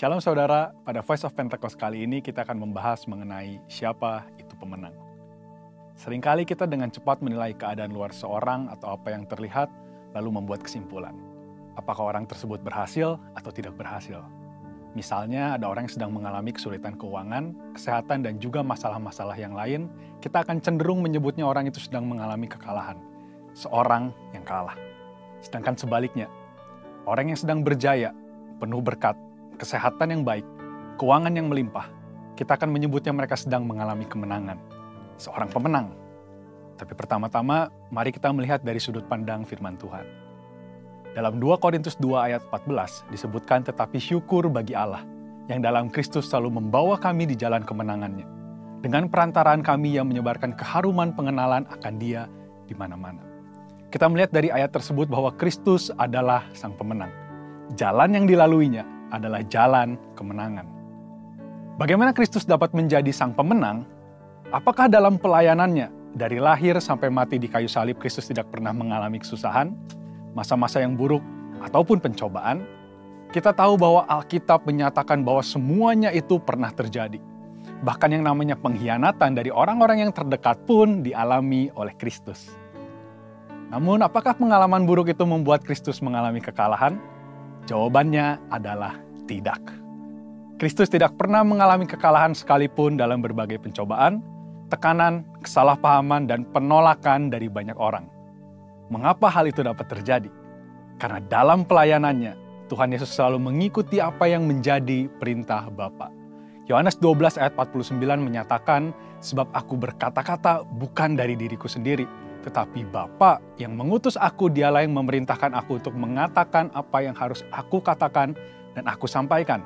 Shalom saudara, pada Voice of Pentecost kali ini kita akan membahas mengenai siapa itu pemenang. Seringkali kita dengan cepat menilai keadaan luar seorang atau apa yang terlihat, lalu membuat kesimpulan. Apakah orang tersebut berhasil atau tidak berhasil? Misalnya ada orang yang sedang mengalami kesulitan keuangan, kesehatan, dan juga masalah-masalah yang lain, kita akan cenderung menyebutnya orang itu sedang mengalami kekalahan. Seorang yang kalah. Sedangkan sebaliknya, orang yang sedang berjaya, penuh berkat, kesehatan yang baik, keuangan yang melimpah, kita akan menyebutnya mereka sedang mengalami kemenangan. Seorang pemenang. Tapi pertama-tama, mari kita melihat dari sudut pandang firman Tuhan. Dalam 2 Korintus 2 ayat 14 disebutkan, tetapi syukur bagi Allah, yang dalam Kristus selalu membawa kami di jalan kemenangannya. Dengan perantaraan kami yang menyebarkan keharuman pengenalan akan Dia di mana-mana. Kita melihat dari ayat tersebut bahwa Kristus adalah sang pemenang. Jalan yang dilaluinya adalah jalan kemenangan. Bagaimana Kristus dapat menjadi sang pemenang? Apakah dalam pelayanannya, dari lahir sampai mati di kayu salib, Kristus tidak pernah mengalami kesusahan, masa-masa yang buruk, ataupun pencobaan? Kita tahu bahwa Alkitab menyatakan bahwa semuanya itu pernah terjadi. Bahkan yang namanya pengkhianatan dari orang-orang yang terdekat pun dialami oleh Kristus. Namun, apakah pengalaman buruk itu membuat Kristus mengalami kekalahan? Jawabannya adalah tidak. Kristus tidak pernah mengalami kekalahan sekalipun dalam berbagai pencobaan, tekanan, kesalahpahaman, dan penolakan dari banyak orang. Mengapa hal itu dapat terjadi? Karena dalam pelayanannya, Tuhan Yesus selalu mengikuti apa yang menjadi perintah Bapa. Yohanes 12 ayat 49 menyatakan, sebab aku berkata-kata bukan dari diriku sendiri, tetapi Bapa yang mengutus aku, Dialah yang memerintahkan aku untuk mengatakan apa yang harus aku katakan dan aku sampaikan.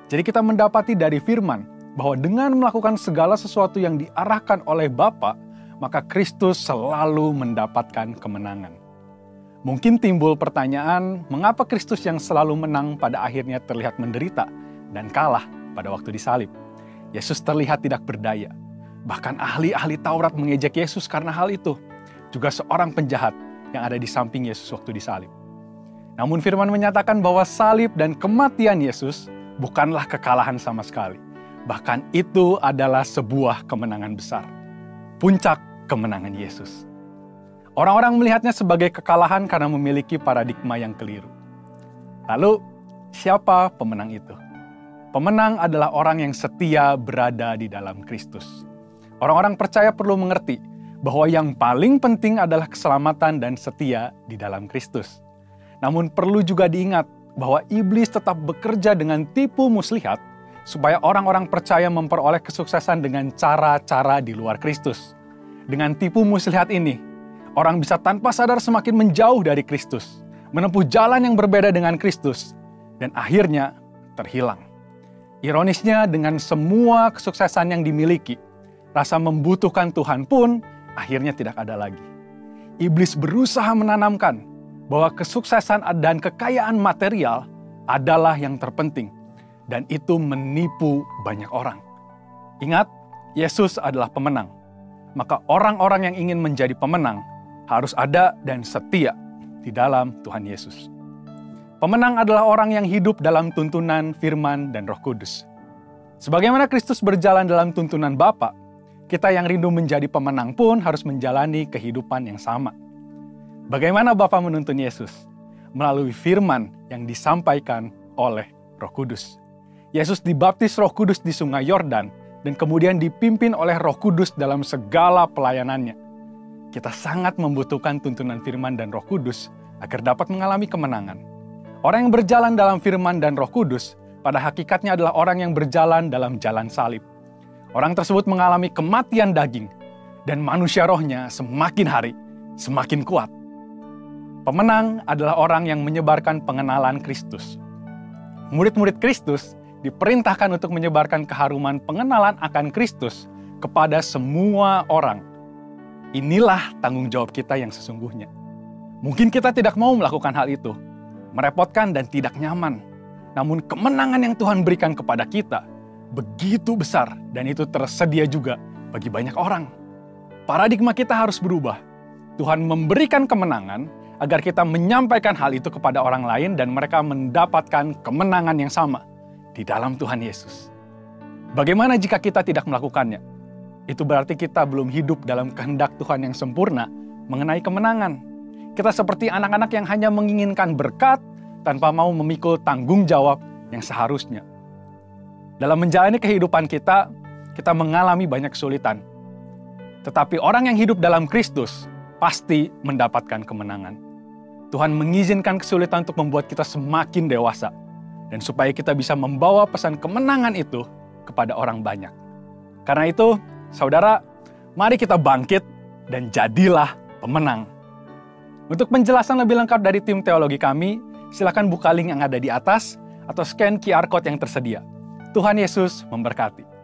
Jadi kita mendapati dari firman bahwa dengan melakukan segala sesuatu yang diarahkan oleh Bapa, maka Kristus selalu mendapatkan kemenangan. Mungkin timbul pertanyaan, mengapa Kristus yang selalu menang pada akhirnya terlihat menderita dan kalah pada waktu disalib? Yesus terlihat tidak berdaya. Bahkan ahli-ahli Taurat mengejek Yesus karena hal itu. Juga seorang penjahat yang ada di samping Yesus waktu disalib. Namun firman menyatakan bahwa salib dan kematian Yesus bukanlah kekalahan sama sekali. Bahkan itu adalah sebuah kemenangan besar. Puncak kemenangan Yesus. Orang-orang melihatnya sebagai kekalahan karena memiliki paradigma yang keliru. Lalu, siapa pemenang itu? Pemenang adalah orang yang setia berada di dalam Kristus. Orang-orang percaya perlu mengerti bahwa yang paling penting adalah keselamatan dan setia di dalam Kristus. Namun perlu juga diingat bahwa iblis tetap bekerja dengan tipu muslihat supaya orang-orang percaya memperoleh kesuksesan dengan cara-cara di luar Kristus. Dengan tipu muslihat ini, orang bisa tanpa sadar semakin menjauh dari Kristus, menempuh jalan yang berbeda dengan Kristus, dan akhirnya terhilang. Ironisnya, dengan semua kesuksesan yang dimiliki, rasa membutuhkan Tuhan pun akhirnya tidak ada lagi. Iblis berusaha menanamkan bahwa kesuksesan dan kekayaan material adalah yang terpenting. Dan itu menipu banyak orang. Ingat, Yesus adalah pemenang. Maka orang-orang yang ingin menjadi pemenang harus ada dan setia di dalam Tuhan Yesus. Pemenang adalah orang yang hidup dalam tuntunan firman dan Roh Kudus. Sebagaimana Kristus berjalan dalam tuntunan Bapa, kita yang rindu menjadi pemenang pun harus menjalani kehidupan yang sama. Bagaimana Bapa menuntun Yesus? Melalui firman yang disampaikan oleh Roh Kudus. Yesus dibaptis Roh Kudus di Sungai Yordan dan kemudian dipimpin oleh Roh Kudus dalam segala pelayanannya. Kita sangat membutuhkan tuntunan firman dan Roh Kudus agar dapat mengalami kemenangan. Orang yang berjalan dalam firman dan Roh Kudus pada hakikatnya adalah orang yang berjalan dalam jalan salib. Orang tersebut mengalami kematian daging, dan manusia rohnya semakin hari semakin kuat. Pemenang adalah orang yang menyebarkan pengenalan Kristus. Murid-murid Kristus diperintahkan untuk menyebarkan keharuman pengenalan akan Kristus kepada semua orang. Inilah tanggung jawab kita yang sesungguhnya. Mungkin kita tidak mau melakukan hal itu, merepotkan dan tidak nyaman. Namun kemenangan yang Tuhan berikan kepada kita begitu besar, dan itu tersedia juga bagi banyak orang. Paradigma kita harus berubah. Tuhan memberikan kemenangan agar kita menyampaikan hal itu kepada orang lain dan mereka mendapatkan kemenangan yang sama, di dalam Tuhan Yesus. Bagaimana jika kita tidak melakukannya? Itu berarti kita belum hidup dalam kehendak Tuhan yang sempurna mengenai kemenangan. Kita seperti anak-anak yang hanya menginginkan berkat tanpa mau memikul tanggung jawab yang seharusnya. Dalam menjalani kehidupan kita mengalami banyak kesulitan. Tetapi orang yang hidup dalam Kristus pasti mendapatkan kemenangan. Tuhan mengizinkan kesulitan untuk membuat kita semakin dewasa. Dan supaya kita bisa membawa pesan kemenangan itu kepada orang banyak. Karena itu, saudara, mari kita bangkit dan jadilah pemenang. Untuk penjelasan lebih lengkap dari tim teologi kami, silakan buka link yang ada di atas atau scan QR Code yang tersedia. Tuhan Yesus memberkati.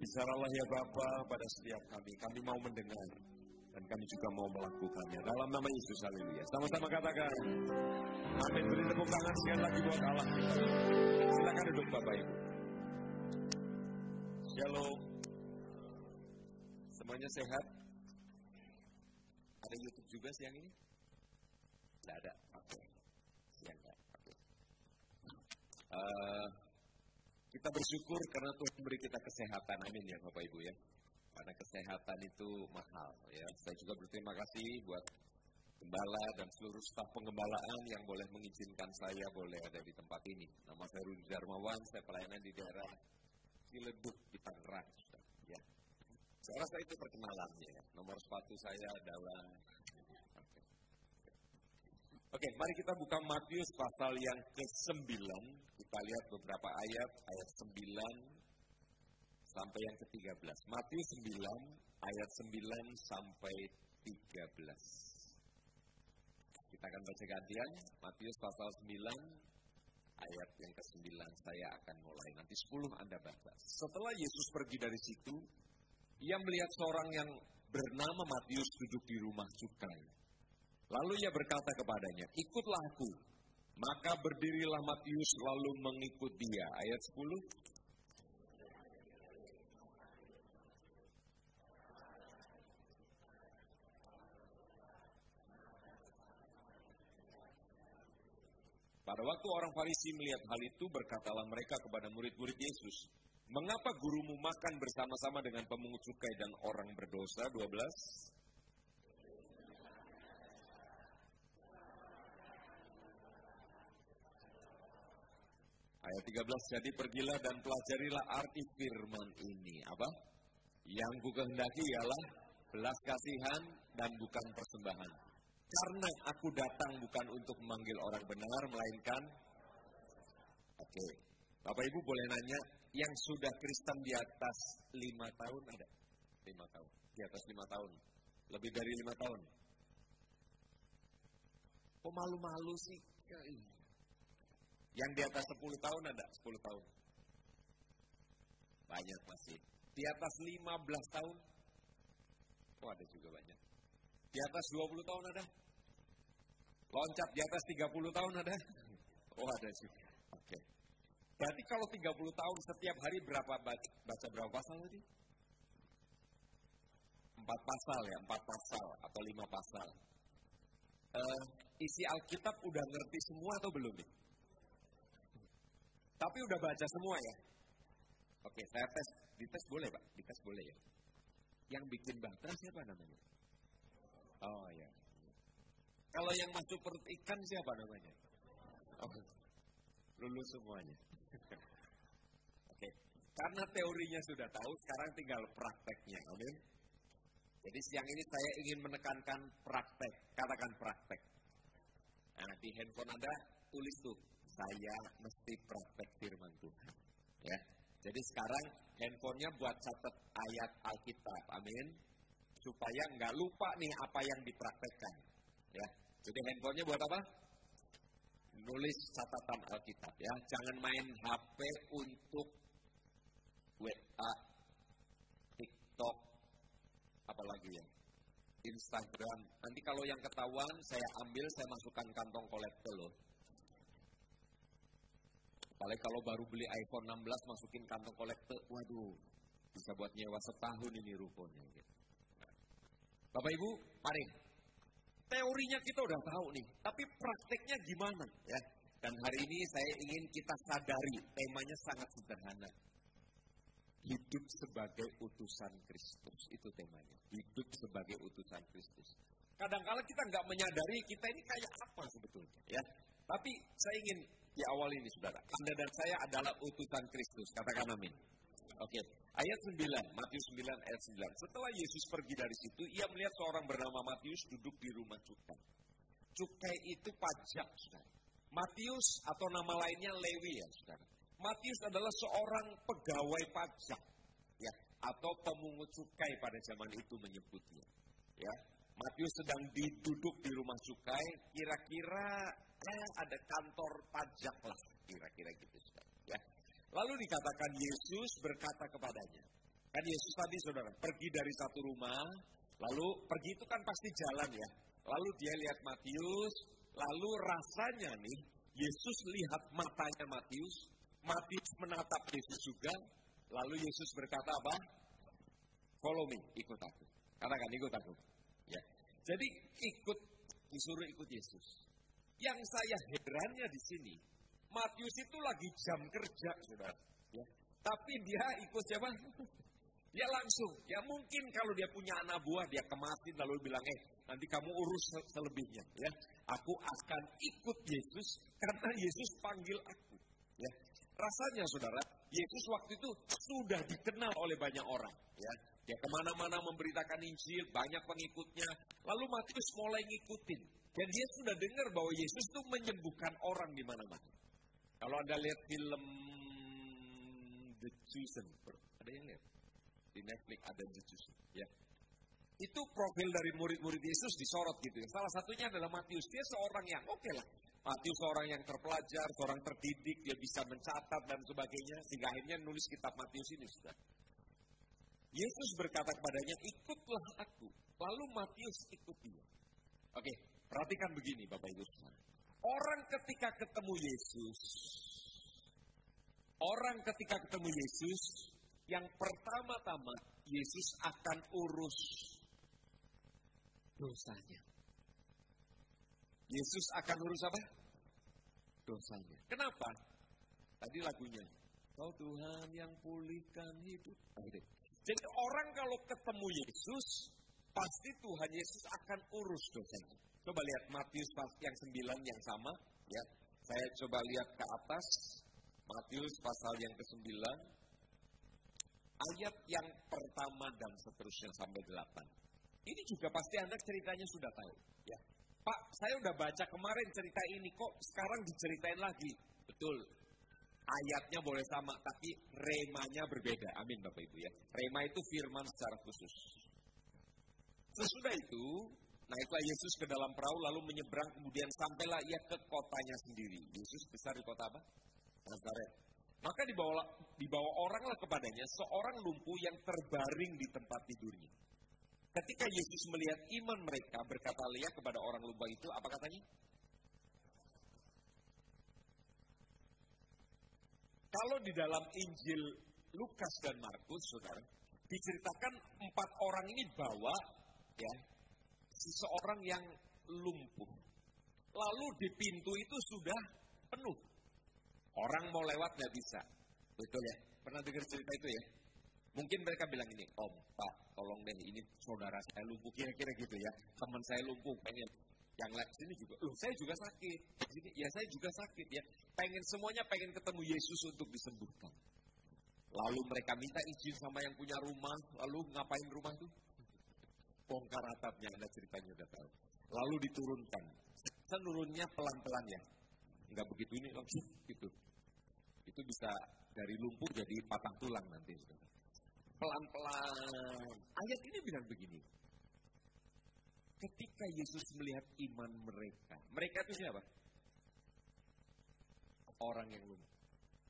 Berbicaralah ya Bapa pada setiap kami. Kami mau mendengar. Dan kami juga mau melakukannya. Dalam nama Yesus, haleluya. Sama-sama katakan. Amin. Beri tepuk tangan sekali lagi buat Allah. Silakan duduk Bapak Ibu. Shalom. Semuanya sehat? Ada YouTube juga siang ini? Tidak ada. Oke. Siang enggak. Oke. Kita bersyukur karena Tuhan memberi kita kesehatan. Amin ya Bapak Ibu ya. Karena kesehatan itu mahal ya. Saya juga berterima kasih buat gembala dan seluruh staf pengembalaan yang boleh mengizinkan saya boleh ada di tempat ini. Nama saya Rudi Darmawan, saya pelayanan di daerah Ciledug di Tangerang. Ya. Saya rasa itu perkenalannya ya. Nomor sepatu saya adalah Oke, mari kita buka Matius pasal yang ke-9. Kita lihat beberapa ayat 9 sampai yang ke-13. Matius 9, ayat 9 sampai 13. Kita akan baca gantian. Matius pasal 9, ayat yang ke-9. Saya akan mulai. Nanti 10 Anda baca. Setelah Yesus pergi dari situ, ia melihat seorang yang bernama Matius duduk di rumah cukai. Lalu ia berkata kepadanya, ikutlah aku. Maka berdirilah Matius lalu mengikut dia. Ayat 10. Pada waktu orang Farisi melihat hal itu, berkatalah mereka kepada murid-murid Yesus, mengapa gurumu makan bersama-sama dengan pemungut cukai dan orang berdosa? 12. Ayat 13, jadi pergilah dan pelajarilah arti firman ini. Apa? Yang kukehendaki ialah belas kasihan dan bukan persembahan. Karena aku datang bukan untuk memanggil orang benar, melainkan Oke. Bapak Ibu boleh nanya, yang sudah Kristen di atas 5 tahun ada? 5 tahun. Di atas 5 tahun. Lebih dari 5 tahun. Kok malu-malu sih? Yang di atas 10 tahun ada? 10 tahun. Banyak masih. Di atas 15 tahun? Oh ada juga banyak. Di atas 20 tahun ada? Loncat di atas 30 tahun ada? Oh ada juga. Oke. Berarti kalau 30 tahun setiap hari berapa baca berapa pasal tadi? 4 pasal ya, 4 pasal atau 5 pasal. Isi Alkitab udah ngerti semua atau belum nih? Tapi udah baca semua ya? Oke, saya tes. Dites boleh Pak? Dites boleh ya? Yang bikin batas siapa namanya? Oh ya. Kalau yang masuk perut ikan siapa namanya? Oh, lulus semuanya. Oke, karena teorinya sudah tahu, sekarang tinggal prakteknya. Amin. Jadi siang ini saya ingin menekankan praktek. Katakan praktek. Nah, di handphone Anda tulis tuh, saya mesti praktek firman Tuhan. Ya. Jadi sekarang handphonenya buat catat ayat Alkitab. Amin. Supaya nggak lupa nih apa yang dipraktekkan. Ya. Jadi handphonenya buat apa? Nulis catatan Alkitab ya. Jangan main HP untuk WA, TikTok, apalagi ya, Instagram. Nanti kalau yang ketahuan saya ambil, saya masukkan kantong kolektor loh. Apalagi kalau baru beli iPhone 16 masukin kantong kolektor, waduh, bisa buat nyewa setahun ini rukonya. Gitu. Nah, Bapak Ibu, mari. Teorinya kita udah tahu nih, tapi prakteknya gimana ya? Dan hari ini saya ingin kita sadari, temanya sangat sederhana. Hidup sebagai utusan Kristus, itu temanya. Hidup sebagai utusan Kristus. Kadang-kadang kita nggak menyadari kita ini kayak apa sebetulnya ya. Tapi saya ingin di awal ini saudara, Anda dan saya adalah utusan Kristus. Katakan amin. Oke, ayat 9, Matius 9 ayat 9. Setelah Yesus pergi dari situ, ia melihat seorang bernama Matius duduk di rumah cukai. Cukai itu pajak, saudara. Matius atau nama lainnya Lewi ya, saudara. Matius adalah seorang pegawai pajak, ya, atau pemungut cukai pada zaman itu menyebutnya. Ya, Matius sedang duduk di rumah cukai, kira-kira ada kantor pajak lah, kira-kira gitu, saudara. Ya. Lalu dikatakan Yesus berkata kepadanya, Kan Yesus tadi saudara, pergi dari satu rumah, lalu pergi itu kan pasti jalan ya. Lalu dia lihat Matius, lalu rasanya nih, Yesus lihat matanya Matius, Matius menatap Yesus juga, lalu Yesus berkata apa? Follow me, ikut aku. Katakan ikut aku. Ya. Jadi disuruh ikut Yesus. Yang saya herannya di sini, Matius itu lagi jam kerja, saudara. Ya. Tapi dia ikut siapa? Dia langsung. Ya mungkin kalau dia punya anak buah, dia kemasin lalu bilang, nanti kamu urus selebihnya. Ya, aku akan ikut Yesus karena Yesus panggil aku. Ya. Rasanya saudara, Yesus waktu itu sudah dikenal oleh banyak orang. Ya. Dia kemana-mana memberitakan Injil, banyak pengikutnya. Lalu Matius mulai ngikutin. Dan dia sudah dengar bahwa Yesus itu menyembuhkan orang di mana-mana. Kalau Anda lihat film The Chosen, ada yang lihat? Di Netflix ada The Chosen. Ya. Itu profil dari murid-murid Yesus disorot gitu. Salah satunya adalah Matius. Dia seorang yang oke lah. Matius seorang yang terpelajar, seorang terdidik, dia bisa mencatat dan sebagainya. Sehingga akhirnya nulis kitab Matius ini sudah. Yesus berkata kepadanya, ikutlah aku. Lalu Matius ikut dia. Oke, perhatikan begini Bapak Ibu. Orang ketika ketemu Yesus, yang pertama-tama Yesus akan urus dosanya. Yesus akan urus apa? Dosanya. Kenapa? Tadi lagunya, Kau Tuhan yang pulihkan hidup. Jadi orang kalau ketemu Yesus, pasti Tuhan Yesus akan urus dosanya. Coba lihat Matius yang 9 yang sama. Ya. Saya coba lihat ke atas. Matius pasal yang ke-9. Ayat yang pertama dan seterusnya sampai 8. Ini juga pasti Anda ceritanya sudah tahu. Ya. Pak, saya udah baca kemarin cerita ini, kok sekarang diceritain lagi. Betul. Ayatnya boleh sama, tapi remanya berbeda. Amin Bapak Ibu ya. Rema itu firman secara khusus. Sesudah itu, naiklah Yesus ke dalam perahu lalu menyeberang, kemudian sampailah ia ke kotanya sendiri. Yesus besar di kota apa? Nazaret. Maka dibawa oranglah kepadanya seorang lumpuh yang terbaring di tempat tidurnya. Ketika Yesus melihat iman mereka, berkatalah ia kepada orang lumpuh itu, apa katanya? Kalau di dalam Injil Lukas dan Markus, saudara, diceritakan 4 orang ini bawa ya seseorang yang lumpuh. Lalu di pintu itu sudah penuh. Orang mau lewat nggak bisa. Betul ya? Pernah dengar cerita itu ya? Mungkin mereka bilang ini, Om, Pak, tolong deh, ini saudara saya lumpuh, kira-kira gitu ya. Teman saya lumpuh, pengen. Yang lain sini juga, saya juga sakit. Sini, ya saya juga sakit ya. Semuanya pengen ketemu Yesus untuk disembuhkan. Lalu mereka minta izin sama yang punya rumah. Lalu ngapain rumah itu? Bongkar atapnya, Anda ceritanya udah tahu. Lalu diturunkan. Menurunnya pelan-pelan ya. Enggak begitu ini langsung gitu. Itu bisa dari lumpuh jadi patah tulang nanti. Pelan-pelan. Ayat ini bilang begini. Ketika Yesus melihat iman mereka itu siapa? Orang yang lumpuh.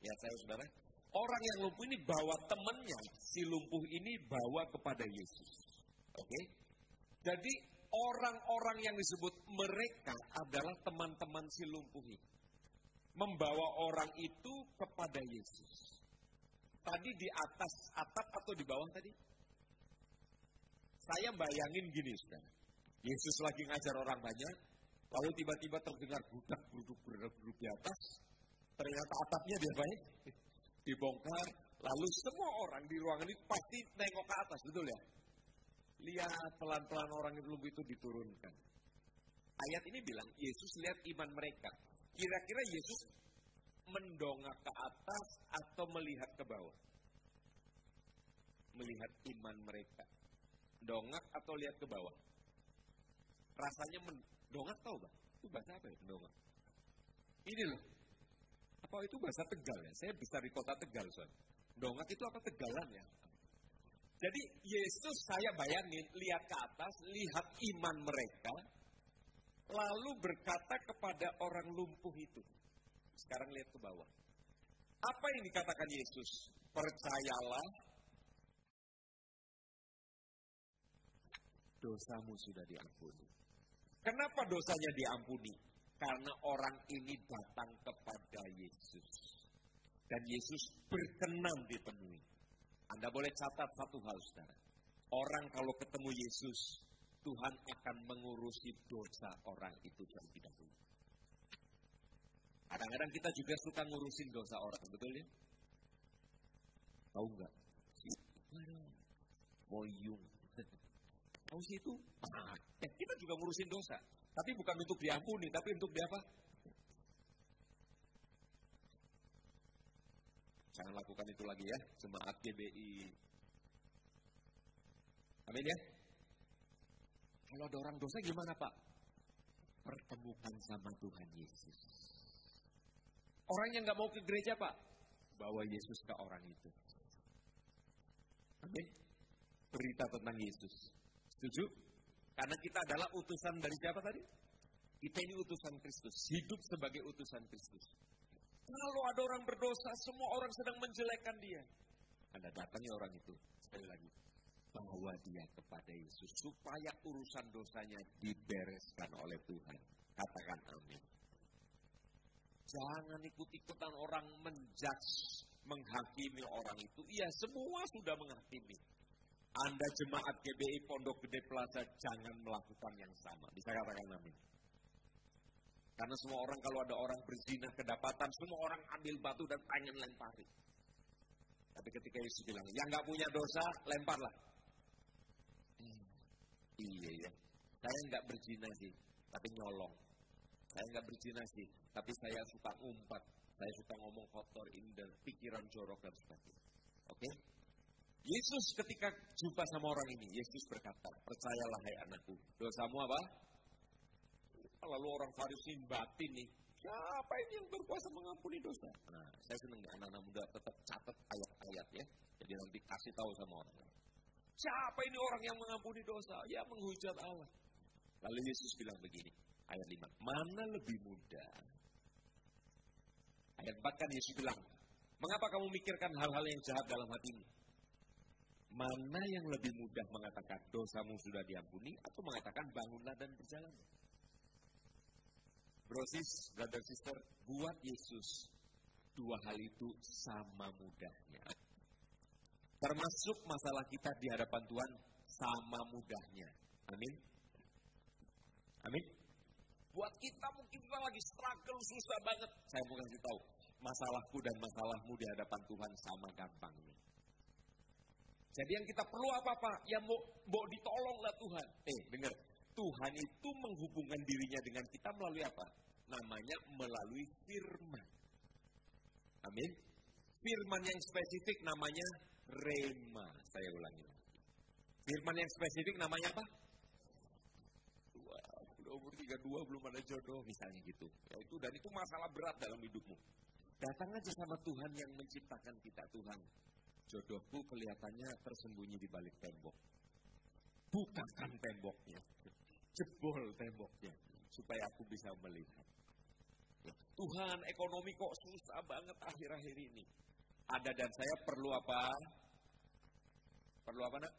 Ya saya saudara, orang yang lumpuh ini bawa temannya, si lumpuh ini bawa kepada Yesus. Oke? Jadi orang-orang yang disebut mereka adalah teman-teman si lumpuh ini. Membawa orang itu kepada Yesus. Tadi di atas atap atau di bawah tadi? Saya bayangin gini saudara. Yesus lagi ngajar orang banyak, lalu tiba-tiba terdengar geruduk di atas, ternyata atapnya dia baik, dibongkar, lalu semua orang di ruangan itu pasti nengok ke atas, betul ya? Lihat pelan-pelan orang yang lumpuh itu diturunkan. Ayat ini bilang, Yesus lihat iman mereka. Kira-kira Yesus mendongak ke atas atau melihat ke bawah? Melihat iman mereka. Dongak atau lihat ke bawah? Rasanya mendongak, tahu Bang? Itu bahasa apa ya mendongak? Ini loh. Apa itu bahasa Tegal ya? Saya besar di kota Tegal soalnya. Dongak itu apa Tegalan ya? Jadi Yesus saya bayangin lihat ke atas, lihat iman mereka, lalu berkata kepada orang lumpuh itu. Sekarang lihat ke bawah. Apa yang dikatakan Yesus? Percayalah dosamu sudah diampuni. Kenapa dosanya diampuni? Karena orang ini datang kepada Yesus. Dan Yesus berkenan ditemui. Anda boleh catat satu hal, saudara. Orang kalau ketemu Yesus, Tuhan akan mengurusi dosa orang itu terlebih dahulu. Kadang-kadang kita juga suka ngurusin dosa orang, betul ya? Tahu nggak? Moyung. Tahu sih itu? Kita juga ngurusin dosa. Tapi bukan untuk diampuni, tapi untuk apa? Jangan lakukan itu lagi ya, jemaat GBI. Amin ya? Kalau ada orang dosa gimana Pak? Pertemukan sama Tuhan Yesus. Orang yang nggak mau ke gereja Pak, bawa Yesus ke orang itu. Amin. Berita tentang Yesus. Setuju? Karena kita adalah utusan dari siapa tadi? Kita ini utusan Kristus. Hidup sebagai utusan Kristus. Kalau ada orang berdosa, semua orang sedang menjelekkan dia. Anda datangi orang itu. Sekali lagi. Bawa dia kepada Yesus. Supaya urusan dosanya dibereskan oleh Tuhan. Katakan amin. Jangan ikut-ikutan orang menjudge, menghakimi orang itu. Iya, semua sudah menghakimi. Anda jemaat GBI Pondok Gede Plaza jangan melakukan yang sama. Bisa katakan amin. Karena semua orang kalau ada orang berzina kedapatan, semua orang ambil batu dan pengen lempari. Tapi ketika Yesus bilang, yang nggak punya dosa, lemparlah. Iya. Saya nggak berzina sih, tapi nyolong. Saya nggak berzina sih, tapi saya suka ngumpat. Saya suka ngomong kotor, indah, pikiran jorok dan sebagainya. Oke? Yesus ketika jumpa sama orang ini, Yesus berkata, percayalah hai anakku, dosamu apa? Lalu orang Farisi batin nih, siapa ini yang berkuasa mengampuni dosa? Nah, saya senang nih anak-anak muda tetap catat ayat-ayat ya, jadi nanti kasih tahu sama orang. Siapa ini orang yang mengampuni dosa? Ya menghujat Allah. Lalu Yesus bilang begini, ayat 5, mana lebih mudah? Ayat 4 kan Yesus bilang, mengapa kamu mikirkan hal-hal yang jahat dalam hatimu? Mana yang lebih mudah mengatakan dosamu sudah diampuni atau mengatakan bangunlah dan berjalan? Brosis, brother sister, buat Yesus dua hal itu sama mudahnya. Termasuk masalah kita di hadapan Tuhan sama mudahnya. Amin. Amin. Buat kita mungkin kita lagi struggle susah banget. Saya mau kasih tahu, masalahku dan masalahmu di hadapan Tuhan sama gampangnya. Jadi yang kita perlu apa-apa? Ya mau ditolonglah Tuhan. Dengar. Tuhan itu menghubungkan dirinya dengan kita melalui apa? Namanya melalui firman. Amin. Firman yang spesifik namanya rema. Saya ulangi lagi. Firman yang spesifik namanya apa? Udah umur 32 belum ada jodoh misalnya gitu. Ya itu dan itu masalah berat dalam hidupmu. Datang aja sama Tuhan yang menciptakan kita. Tuhan, jodohku kelihatannya tersembunyi di balik tembok. Bukakan temboknya. Jebol temboknya supaya aku bisa melihat. Tuhan, ekonomi kok susah banget akhir-akhir ini. Ada dan saya perlu apa? Perlu apa nak?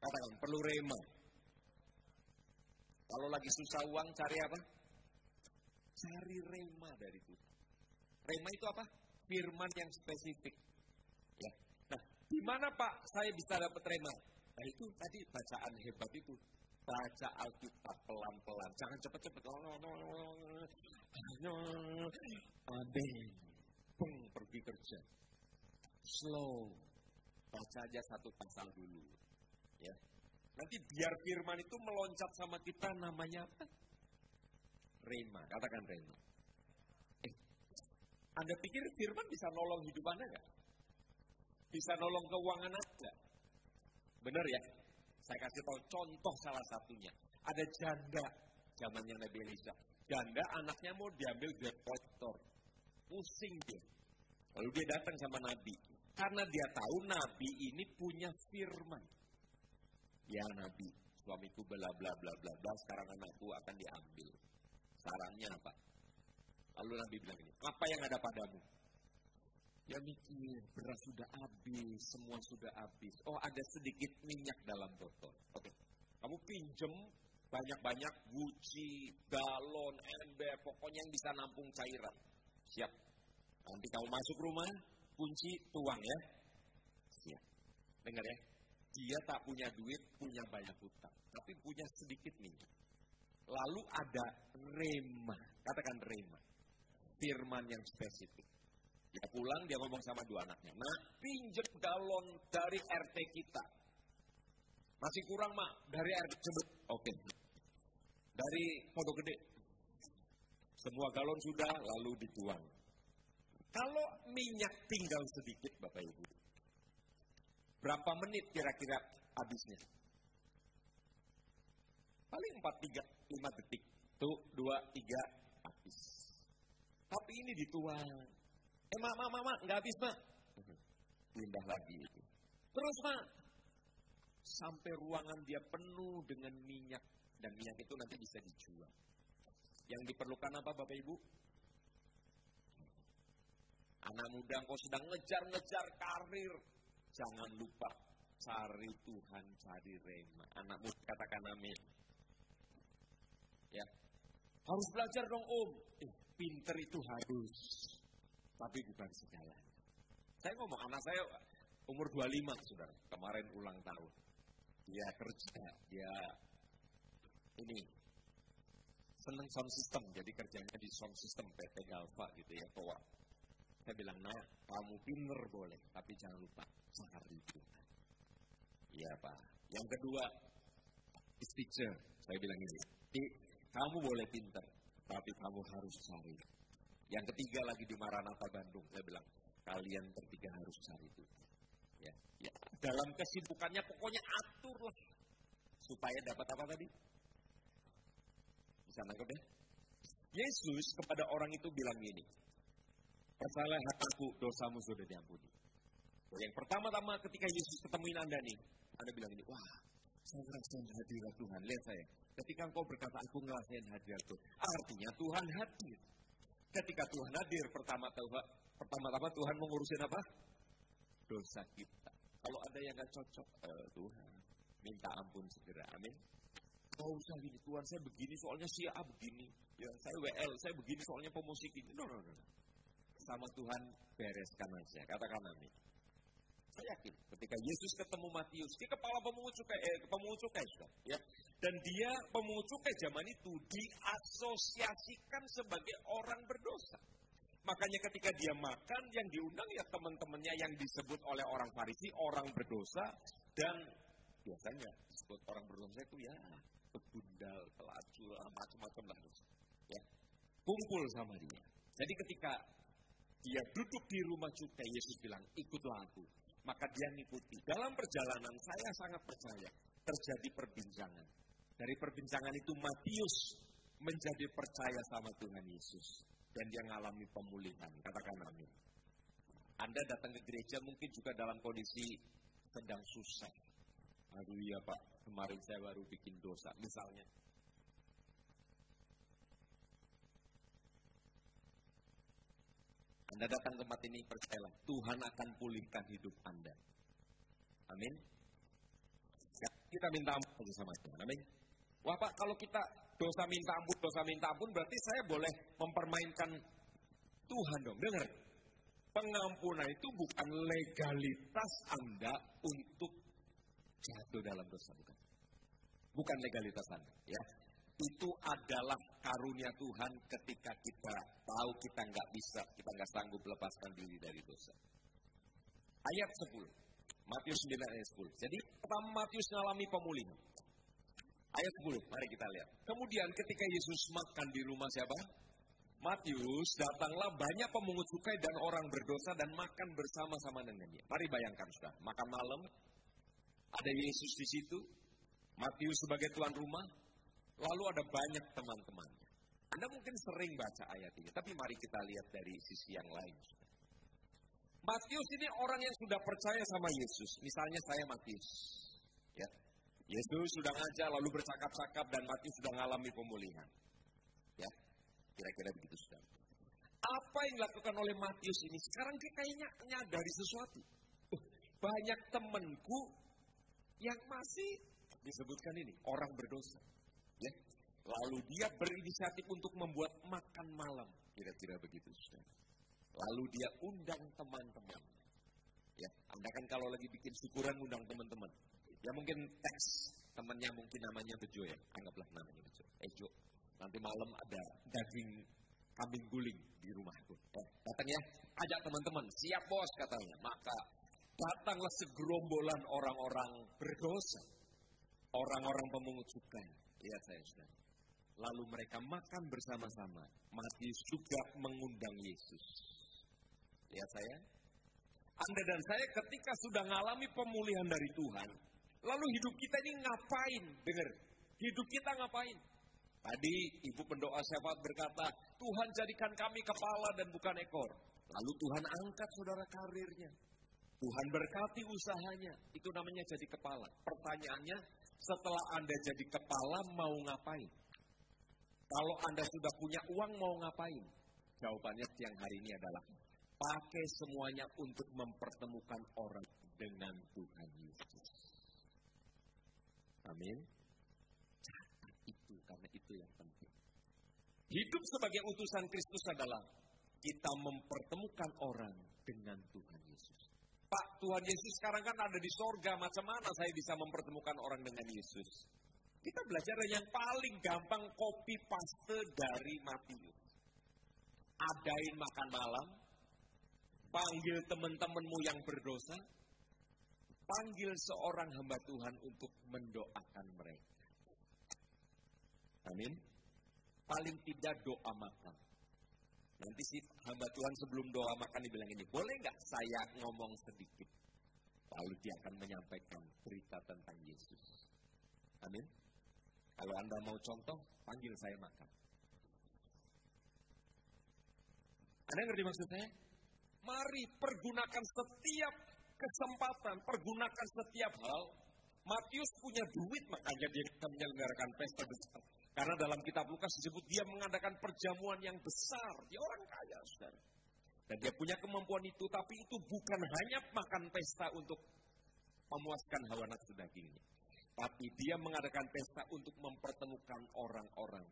Katakan, perlu rema. Kalau lagi susah uang cari apa? Cari rema dari Tuhan. Rema itu apa? Firman yang spesifik. Ya. Nah, di mana Pak saya bisa dapat rema? Nah itu tadi bacaan hebat itu. Baca Alkitab pelan-pelan. Jangan cepet-cepet. Amin. Pergi kerja. Slow. Baca aja satu pasal dulu. Ya. Nanti biar firman itu meloncat sama kita namanya apa? Rema. Katakan rema. Anda pikir firman bisa nolong hidup Anda nggak? Bisa nolong keuangan Anda? Benar ya? Saya kasih tahu contoh salah satunya. Ada janda zamannya Nabi Elisa. Janda anaknya mau diambil debt collector. Pusing dia. Lalu dia datang sama Nabi. Karena dia tahu Nabi ini punya firman. Ya Nabi, suamiku bla bla bla bla bla. Sekarang anakku akan diambil. Sarannya apa? Lalu Nabi bilang ini, apa yang ada padamu? Ya mikir, beras sudah habis, semua sudah habis. Oh, ada sedikit minyak dalam botol. Oke, kamu pinjem banyak-banyak guci, galon, ember, pokoknya yang bisa nampung cairan. Siap. Nanti kamu masuk rumah, kunci, tuang ya. Siap. Dengar ya, dia tak punya duit, punya banyak hutang. Tapi punya sedikit minyak. Lalu ada rema, katakan rema. Firman yang spesifik. Dia pulang, dia ngomong sama dua anaknya. Nah, pinjam galon dari RT kita. Masih kurang, Mak, dari RT sebut. Oke. Dari Pondok Gede. Semua galon sudah, lalu dituang. Kalau minyak tinggal sedikit, Bapak Ibu. Berapa menit kira-kira habisnya? Paling 4-5 detik. Tuh, 2-3 habis. Tapi ini dituang. Mak, nggak habis, Mak. Pindah lagi itu. Terus, Mak. Sampai ruangan dia penuh dengan minyak. Dan minyak itu nanti bisa dijual. Yang diperlukan apa, Bapak Ibu? Anak muda, engkau sedang ngejar-ngejar karir. Jangan lupa, cari Tuhan, cari rema. Anak muda, katakan amin. Ya. Harus belajar dong, Om. Pinter itu harus. Tapi bukan segalanya. Saya ngomong, anak saya umur 25, saudara. Kemarin ulang tahun. Dia kerja, dia ini seneng sound system. Jadi kerjanya di sound system PT Galva gitu ya, Toa. Saya bilang, nah, kamu pinter boleh, tapi jangan lupa cari Tuhan. Iya, Pak. Yang kedua, is teacher. Saya bilang ini, kamu boleh pinter, tapi kamu harus cari. Yang ketiga lagi di Maranatha Bandung, saya bilang, kalian bertiga harus cari Tuhan. Ya. Dalam kesibukannya pokoknya aturlah supaya dapat apa tadi? Bisa nangkep deh. Yesus kepada orang itu bilang gini, kesalahanku, dosamu sudah diampuni. Yang pertama-tama ketika Yesus ketemuin Anda nih, Anda bilang ini, wah, saya ngerasain hadirat Tuhan. Lihat saya, ketika engkau berkata, aku ngerasain hadirat Tuhan, artinya Tuhan hadir. Ketika Tuhan hadir, pertama-tama Tuhan mengurusin apa? Dosa kita. Kalau ada yang gak cocok, Tuhan, minta ampun segera, amin. Gak usah gini, Tuhan saya begini, soalnya si A begini. Ya, saya WL, saya begini, soalnya pemusik ini. No. Sama Tuhan bereskan aja, katakan amin. Saya yakin ketika Yesus ketemu Matius, dia kepala pemungut cukai, ya. Dan dia pemungut cukai zaman itu diasosiasikan sebagai orang berdosa. Makanya ketika dia makan, yang diundang ya teman-temannya yang disebut oleh orang Farisi, orang berdosa, dan biasanya disebut orang berdosa itu ya pebundal, pelacur, macam-macam lah. Ya, kumpul sama dia. Jadi ketika dia duduk di rumah cukai, Yesus bilang, ikutlah aku. Maka dia ngikuti. Dalam perjalanan saya sangat percaya terjadi perbincangan. Dari perbincangan itu Matius menjadi percaya sama Tuhan Yesus. Dan dia mengalami pemulihan. Katakan amin. Anda datang ke gereja mungkin juga dalam kondisi sedang susah. Aduh iya Pak, kemarin saya baru bikin dosa. Misalnya. Anda datang ke tempat ini, percayalah, Tuhan akan pulihkan hidup Anda. Amin. Ya, kita minta ampun sama Tuhan. Amin. Wah Pak, kalau kita dosa minta ampun, berarti saya boleh mempermainkan Tuhan dong. Dengar, pengampunan itu bukan legalitas Anda untuk jatuh dalam dosa, bukan. Bukan legalitas Anda, ya. Itu adalah karunia Tuhan ketika kita tahu kita nggak bisa, kita nggak sanggup lepaskan diri dari dosa. Ayat 10, Matius 9 ayat 10. Jadi pertama Matius mengalami pemulihan. Ayat 10, mari kita lihat. Kemudian ketika Yesus makan di rumah siapa? Matius, datanglah banyak pemungut cukai dan orang berdosa dan makan bersama-sama dengan dia. Mari bayangkan sudah, makan malam, ada Yesus di situ, Matius sebagai tuan rumah, lalu ada banyak teman-temannya. Anda mungkin sering baca ayat ini, tapi mari kita lihat dari sisi yang lain. Matius ini orang yang sudah percaya sama Yesus. Misalnya saya Matius. Ya. Yesus sudah ngajar, lalu bercakap-cakap, dan Matius sudah mengalami pemulihan. Ya, kira-kira begitu sudah. Apa yang dilakukan oleh Matius ini? Sekarang dia kayaknya nyadari sesuatu. Banyak temanku yang masih disebutkan ini, orang berdosa. Ya. Lalu dia berinisiatif untuk membuat makan malam. Kira-kira begitu, saudara. Lalu dia undang teman-teman. Ya, Anda kan kalau lagi bikin syukuran undang teman-teman. Ya mungkin teks temannya mungkin namanya Bejo ya. Anggaplah namanya Bejo. Ejo. Nanti malam ada daging kambing guling di rumahku. Datang ya, ajak teman-teman. Siap bos katanya. Maka datanglah segerombolan orang-orang berdosa. Orang-orang pemungut cukai. Lihat saya saudara. Lalu mereka makan bersama-sama. Matius juga mengundang Yesus. Lihat saya. Anda dan saya ketika sudah mengalami pemulihan dari Tuhan. Lalu hidup kita ini ngapain? Dengar. Hidup kita ngapain? Tadi ibu pendoa syafaat berkata, Tuhan jadikan kami kepala dan bukan ekor. Lalu Tuhan angkat saudara karirnya. Tuhan berkati usahanya. Itu namanya jadi kepala. Pertanyaannya, setelah Anda jadi kepala mau ngapain? Kalau Anda sudah punya uang mau ngapain? Jawabannya siang hari ini adalah, pakai semuanya untuk mempertemukan orang dengan Tuhan Yesus. Amin. Catat itu, karena itu yang penting. Hidup sebagai utusan Kristus adalah kita mempertemukan orang dengan Tuhan Yesus. Pak, Tuhan Yesus sekarang kan ada di sorga, macam mana saya bisa mempertemukan orang dengan Yesus? Kita belajar yang paling gampang copy paste dari Matius. Adain makan malam, panggil teman-temanmu yang berdosa, panggil seorang hamba Tuhan untuk mendoakan mereka. Amin. Paling tidak doa makan. Nanti si hamba Tuhan sebelum doa makan dibilang ini, boleh nggak saya ngomong sedikit? Lalu dia akan menyampaikan berita tentang Yesus. Amin. Kalau Anda mau contoh, panggil saya makan. Anda ngerti maksud saya? Mari pergunakan setiap kesempatan, pergunakan setiap hal. Matius punya duit, makanya dia bisa menyelenggarakan pesta besar. Karena dalam kitab Lukas disebut dia mengadakan perjamuan yang besar. Dia orang kaya, saudara. Dan dia punya kemampuan itu, tapi itu bukan hanya makan pesta untuk memuaskan hawa nafsu dagingnya. Tapi dia mengadakan pesta untuk mempertemukan orang-orang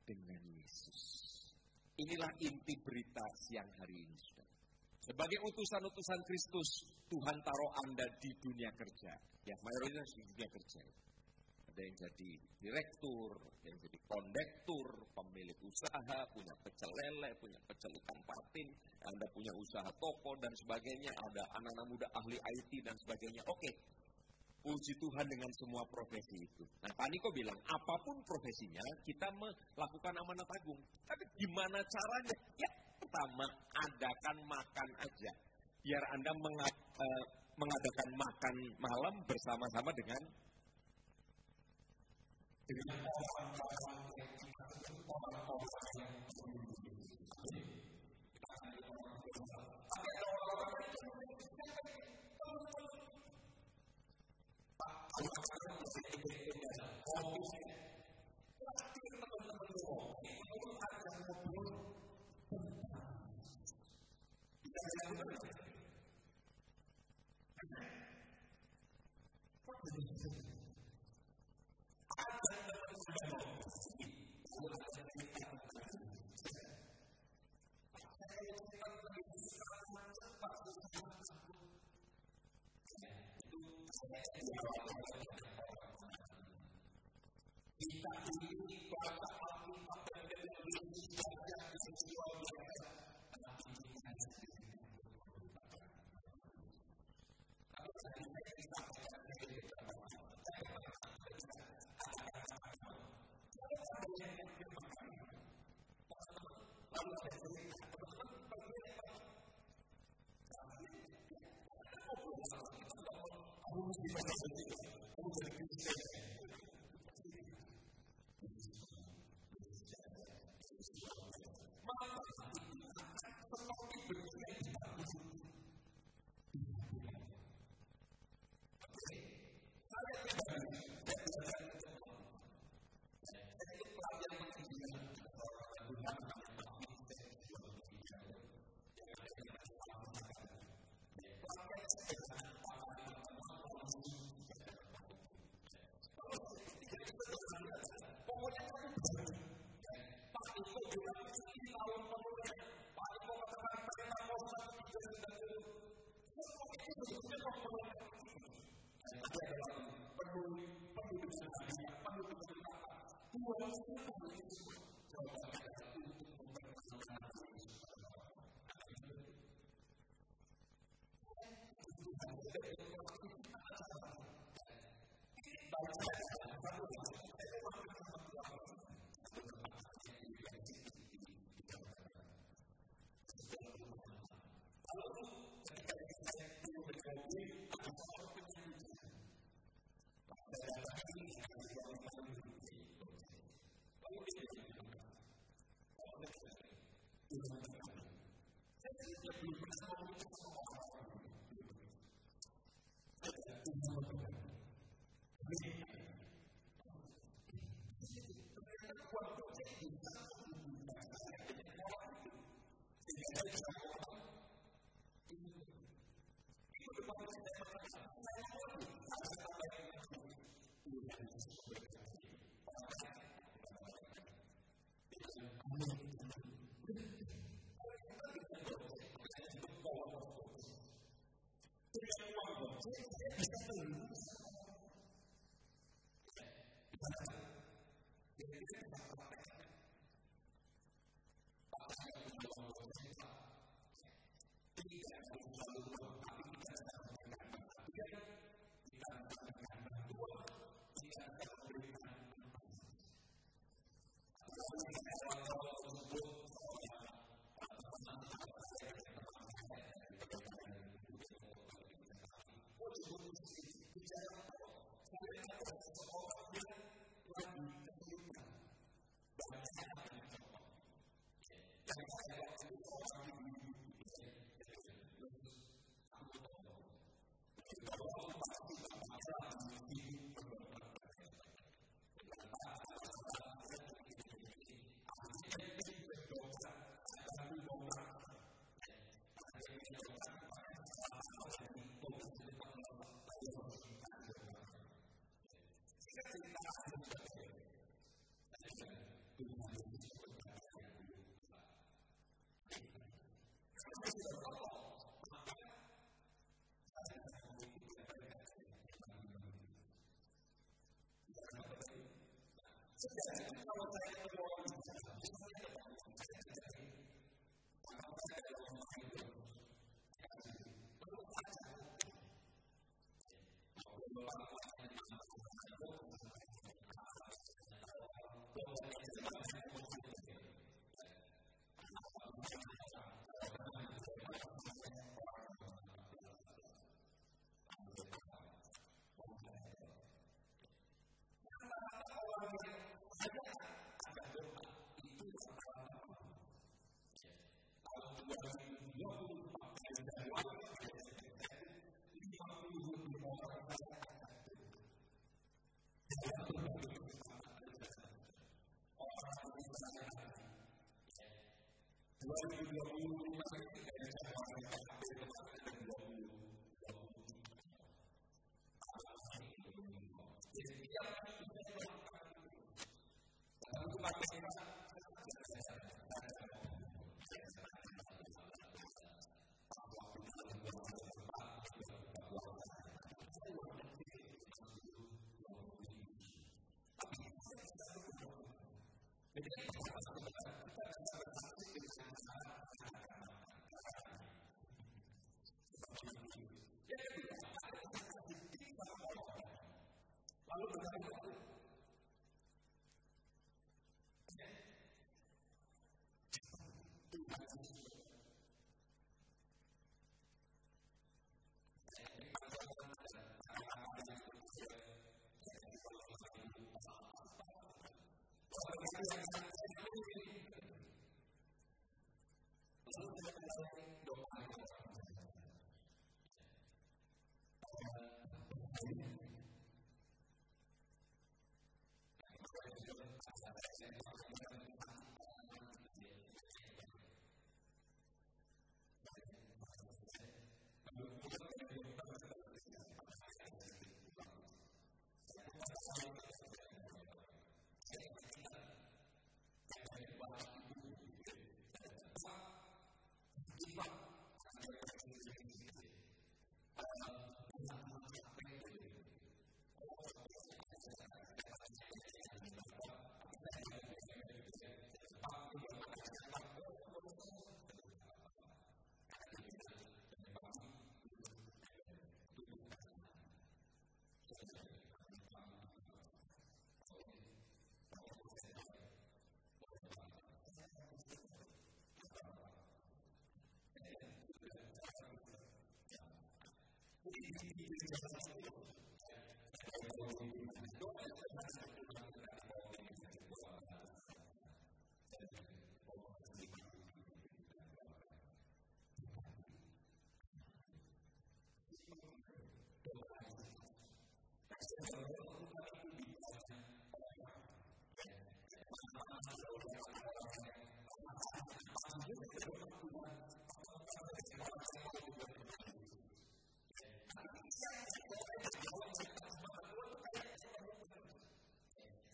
dengan Yesus. Inilah inti berita siang hari ini, saudara. Sebagai utusan-utusan Kristus, Tuhan taruh Anda di dunia kerja. Ya, mayoritas di dunia kerja. Ada yang jadi direktur, ada yang jadi kondektur, pemilik usaha, punya pecel lele, punya pecel ikan patin, Anda punya usaha toko dan sebagainya, ada anak-anak muda ahli IT dan sebagainya. Oke, puji Tuhan dengan semua profesi itu. Nah, Pak Niko bilang, apapun profesinya, kita melakukan amanat agung. Tapi gimana caranya? Ya, pertama, adakan makan aja. Biar Anda mengadakan makan malam bersama-sama dengan orang-orang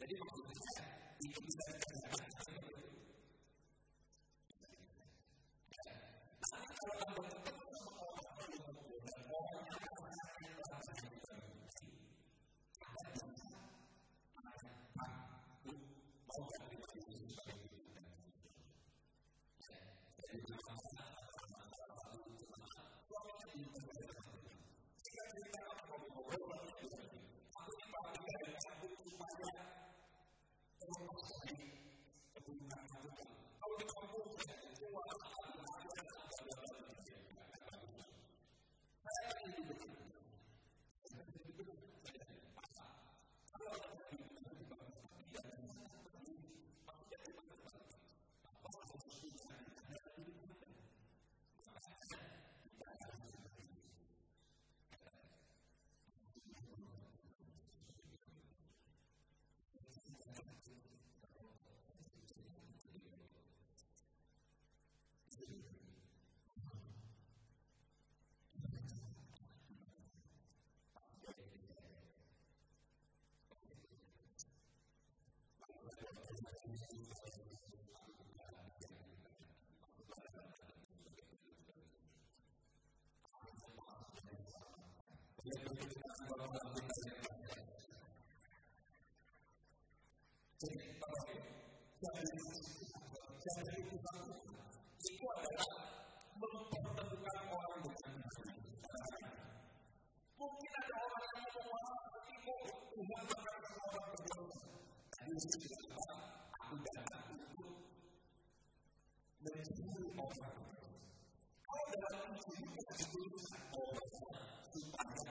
Jadi maksudnya itu bisa itu adalah mempertemukan orang dengan mungkin ada orang yang ngomong seperti itu Tuhan bahkan orang berdoa tapi aku datang untuk mencuri orang kalau dalam mencuri orang supaya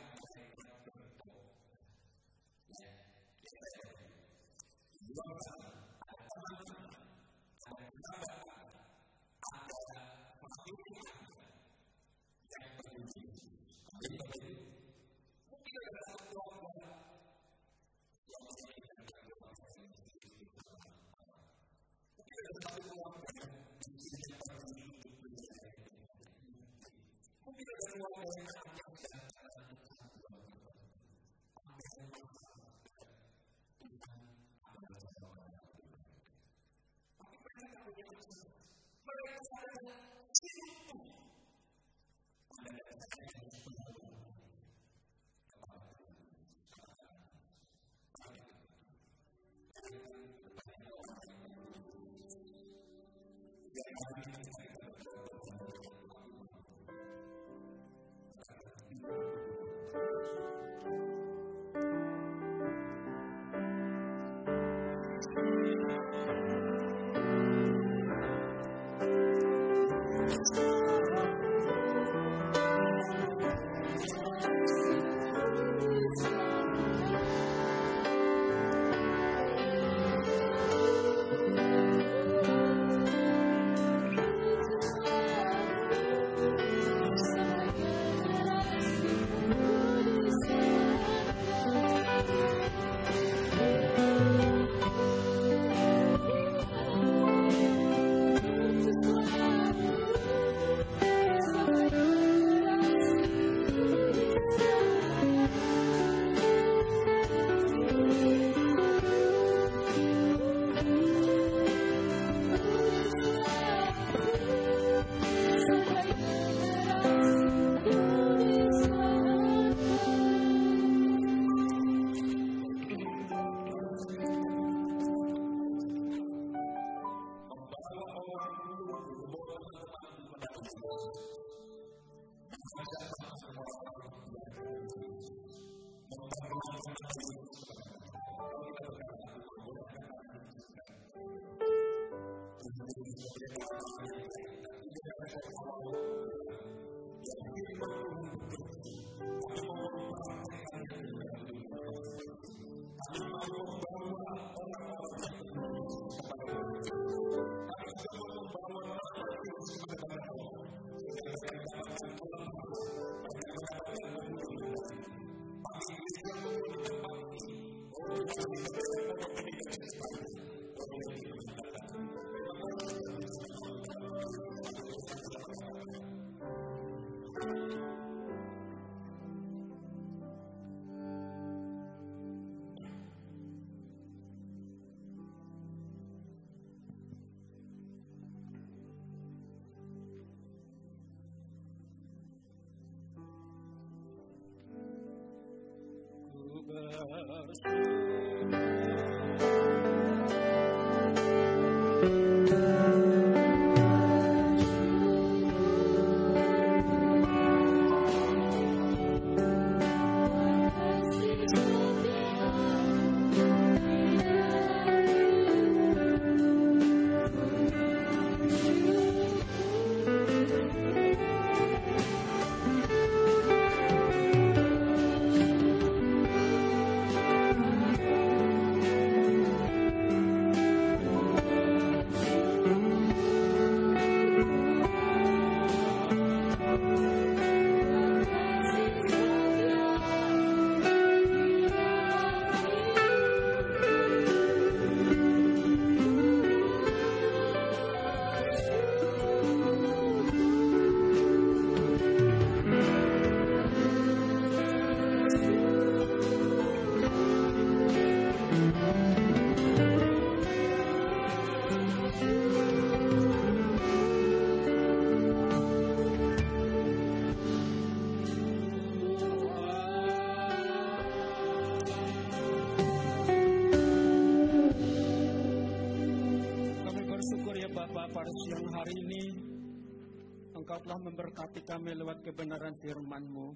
Engkau telah memberkati kami lewat kebenaran firman-Mu.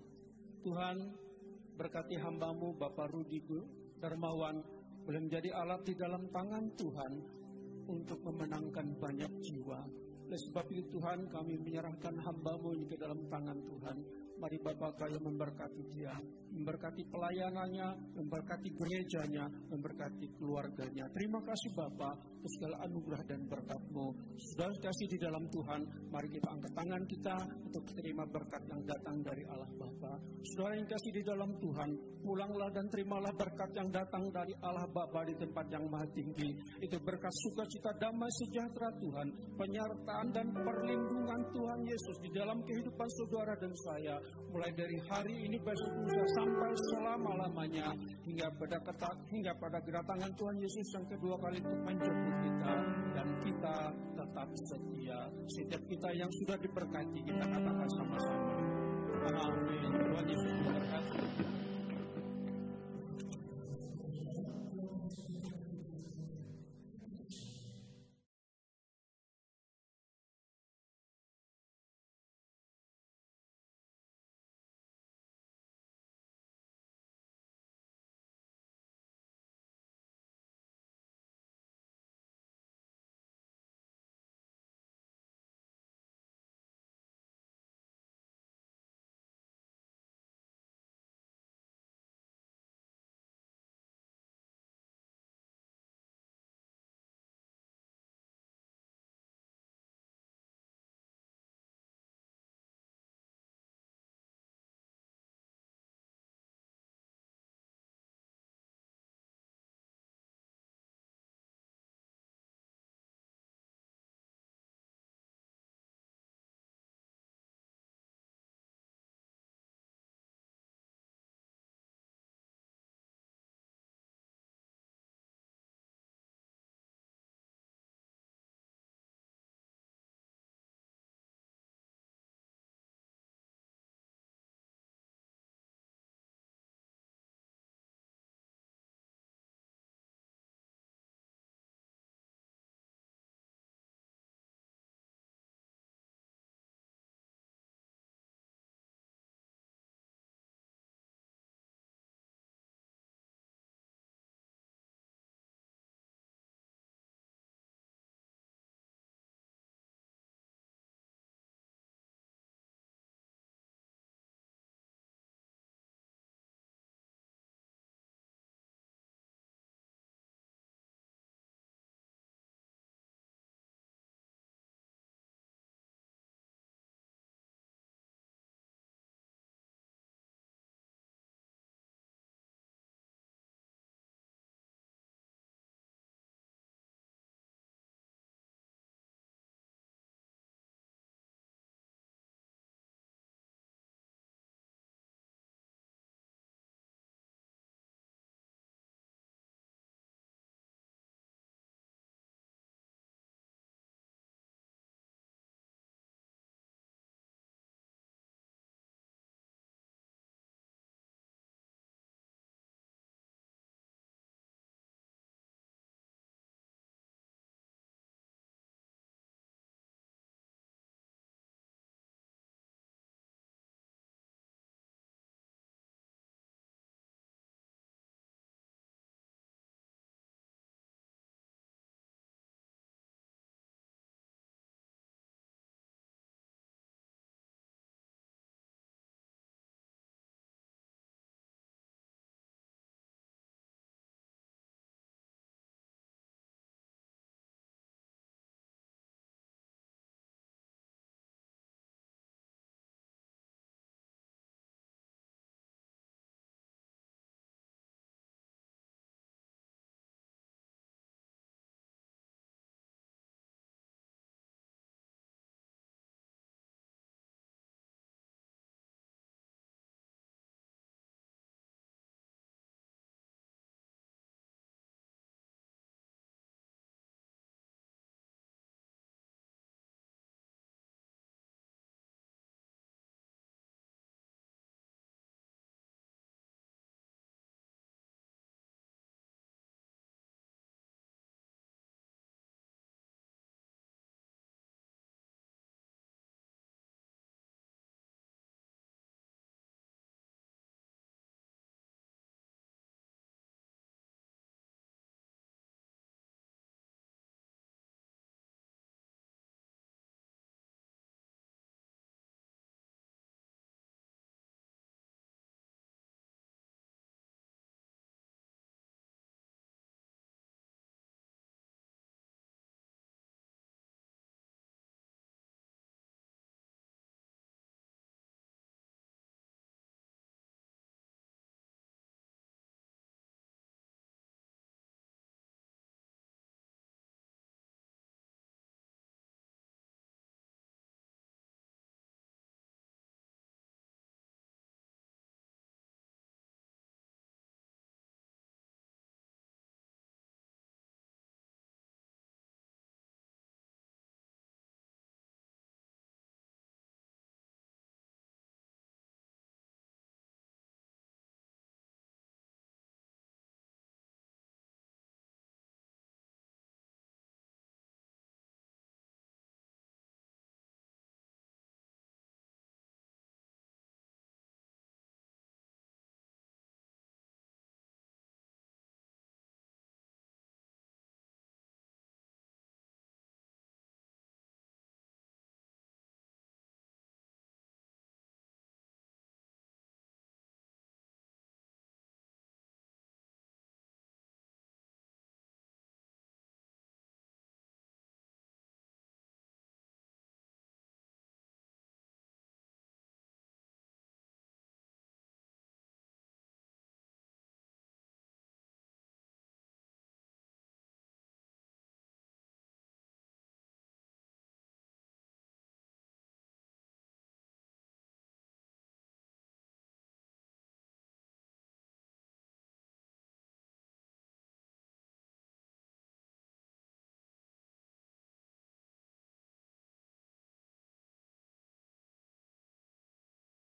Tuhan, berkati hamba-Mu Bapak Rudi Darmawan boleh menjadi alat di dalam tangan Tuhan untuk memenangkan banyak jiwa. Oleh sebab itu Tuhan, kami menyerahkan hamba-Mu ini ke dalam tangan Tuhan. Mari Bapak kaya memberkati dia, memberkati pelayanannya, memberkati gerejanya, memberkati keluarganya. Terima kasih Bapak untuk segala anugerah dan berkat-Mu. Saudara kasih di dalam Tuhan, mari kita angkat tangan kita untuk terima berkat yang datang dari Allah Bapa. Saudara yang kasih di dalam Tuhan, pulanglah dan terimalah berkat yang datang dari Allah Bapa di tempat yang maha tinggi. Itu berkat sukacita, damai, sejahtera Tuhan, penyertaan dan perlindungan Tuhan Yesus di dalam kehidupan saudara dan saya. Mulai dari hari ini, besok lusa sampai selama-lamanya hingga pada kedatangan Tuhan Yesus yang kedua kali untuk menjemput kita, dan kita tetap setia. Setiap kita yang sudah diberkati, kita katakan sama-sama. Amin. Tuhan Yesus memberkati.